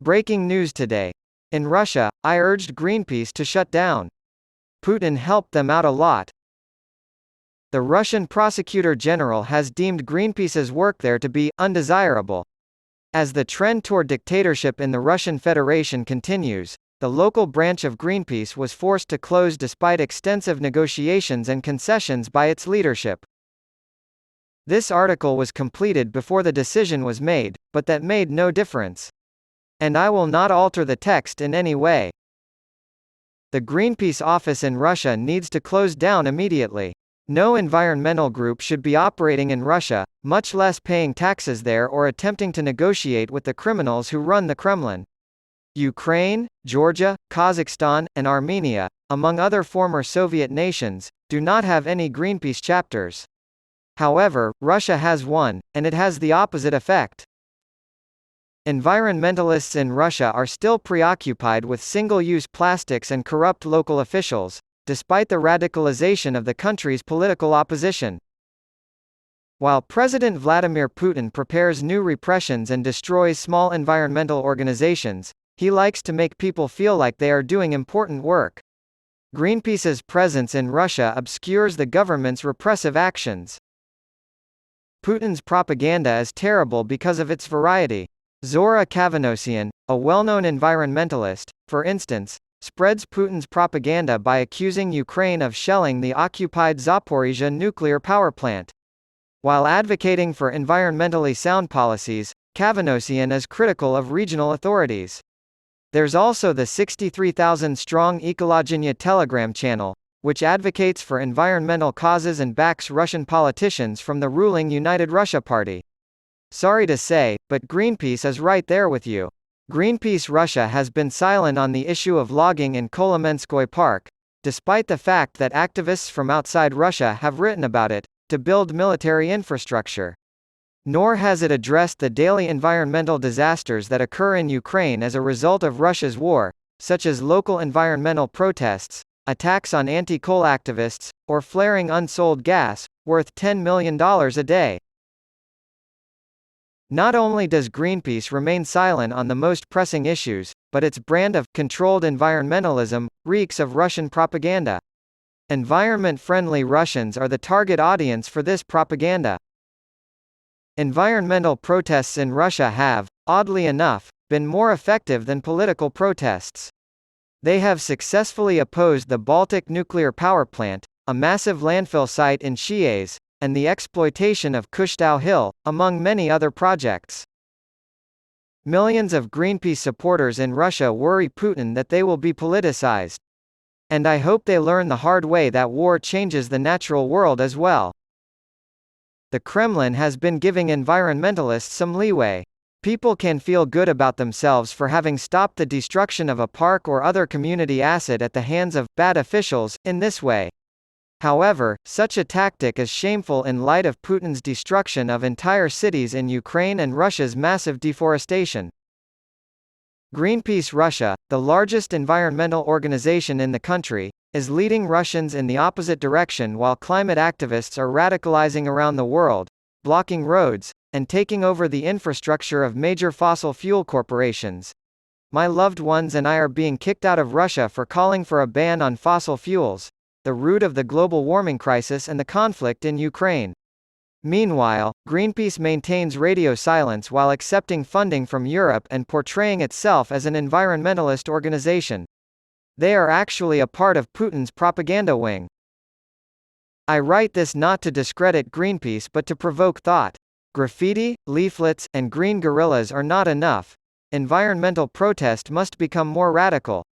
Breaking news today. In Russia, I urged Greenpeace to shut down. Putin helped them out a lot. The Russian prosecutor general has deemed Greenpeace's work there to be undesirable. As the trend toward dictatorship in the Russian Federation continues, the local branch of Greenpeace was forced to close despite extensive negotiations and concessions by its leadership. This article was completed before the decision was made, but that made no difference. And I will not alter the text in any way. The Greenpeace office in Russia needs to close down immediately. No environmental group should be operating in Russia, much less paying taxes there or attempting to negotiate with the criminals who run the Kremlin. Ukraine, Georgia, Kazakhstan, and Armenia, among other former Soviet nations, do not have any Greenpeace chapters. However, Russia has one, and it has the opposite effect. Environmentalists in Russia are still preoccupied with single-use plastics and corrupt local officials, despite the radicalization of the country's political opposition. While President Vladimir Putin prepares new repressions and destroys small environmental organizations, he likes to make people feel like they are doing important work. Greenpeace's presence in Russia obscures the government's repressive actions. Putin's propaganda is terrible because of its variety. Zora Kavanosyan, a well-known environmentalist, for instance, spreads Putin's propaganda by accusing Ukraine of shelling the occupied Zaporizhzhia nuclear power plant. While advocating for environmentally sound policies, Kavanosyan is critical of regional authorities. There's also the 63,000-strong Ekologinya Telegram channel, which advocates for environmental causes and backs Russian politicians from the ruling United Russia Party. Sorry to say, but Greenpeace is right there with you. Greenpeace Russia has been silent on the issue of logging in Kolomenskoye Park, despite the fact that activists from outside Russia have written about it, to build military infrastructure. Nor has it addressed the daily environmental disasters that occur in Ukraine as a result of Russia's war, such as local environmental protests, attacks on anti-coal activists, or flaring unsold gas, worth $10 million a day. Not only does Greenpeace remain silent on the most pressing issues, but its brand of controlled environmentalism reeks of Russian propaganda. Environment-friendly Russians are the target audience for this propaganda. Environmental protests in Russia have, oddly enough, been more effective than political protests. They have successfully opposed the Baltic nuclear power plant, a massive landfill site in Chiaze, and the exploitation of Khushtal Hill, among many other projects. Millions of Greenpeace supporters in Russia worry Putin that they will be politicized. And I hope they learn the hard way that war changes the natural world as well. The Kremlin has been giving environmentalists some leeway. People can feel good about themselves for having stopped the destruction of a park or other community asset at the hands of bad officials in this way. However, such a tactic is shameful in light of Putin's destruction of entire cities in Ukraine and Russia's massive deforestation. Greenpeace Russia, the largest environmental organization in the country, is leading Russians in the opposite direction while climate activists are radicalizing around the world, blocking roads, and taking over the infrastructure of major fossil fuel corporations. My loved ones and I are being kicked out of Russia for calling for a ban on fossil fuels, the root of the global warming crisis and the conflict in Ukraine. Meanwhile, Greenpeace maintains radio silence while accepting funding from Europe and portraying itself as an environmentalist organization. They are actually a part of Putin's propaganda wing. I write this not to discredit Greenpeace but to provoke thought. Graffiti, leaflets, and green guerrillas are not enough. Environmental protest must become more radical.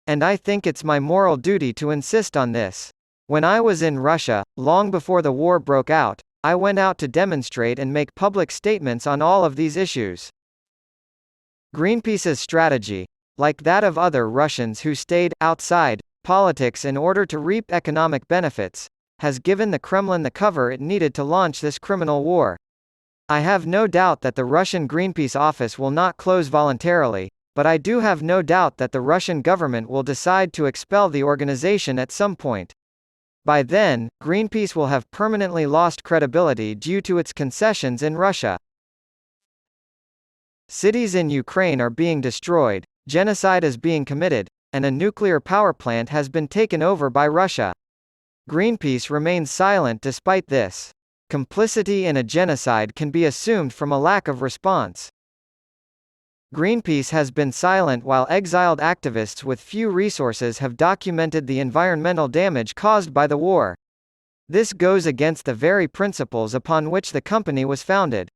And I think it's my moral duty to insist on this. When I was in Russia, long before the war broke out, I went out to demonstrate and make public statements on all of these issues. Greenpeace's strategy, like that of other Russians who stayed outside politics in order to reap economic benefits, has given the Kremlin the cover it needed to launch this criminal war. I have no doubt that the Russian Greenpeace office will not close voluntarily, but I do have no doubt that the Russian government will decide to expel the organization at some point. By then, Greenpeace will have permanently lost credibility due to its concessions in Russia. Cities in Ukraine are being destroyed, genocide is being committed, and a nuclear power plant has been taken over by Russia. Greenpeace remains silent despite this. Complicity in a genocide can be assumed from a lack of response. Greenpeace has been silent while exiled activists with few resources have documented the environmental damage caused by the war. This goes against the very principles upon which the company was founded.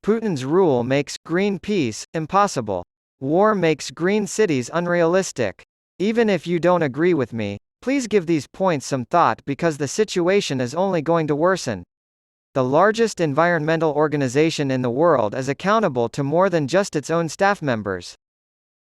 Putin's rule makes green peace impossible. War makes green cities unrealistic. Even if you don't agree with me, please give these points some thought because the situation is only going to worsen. The largest environmental organization in the world is accountable to more than just its own staff members.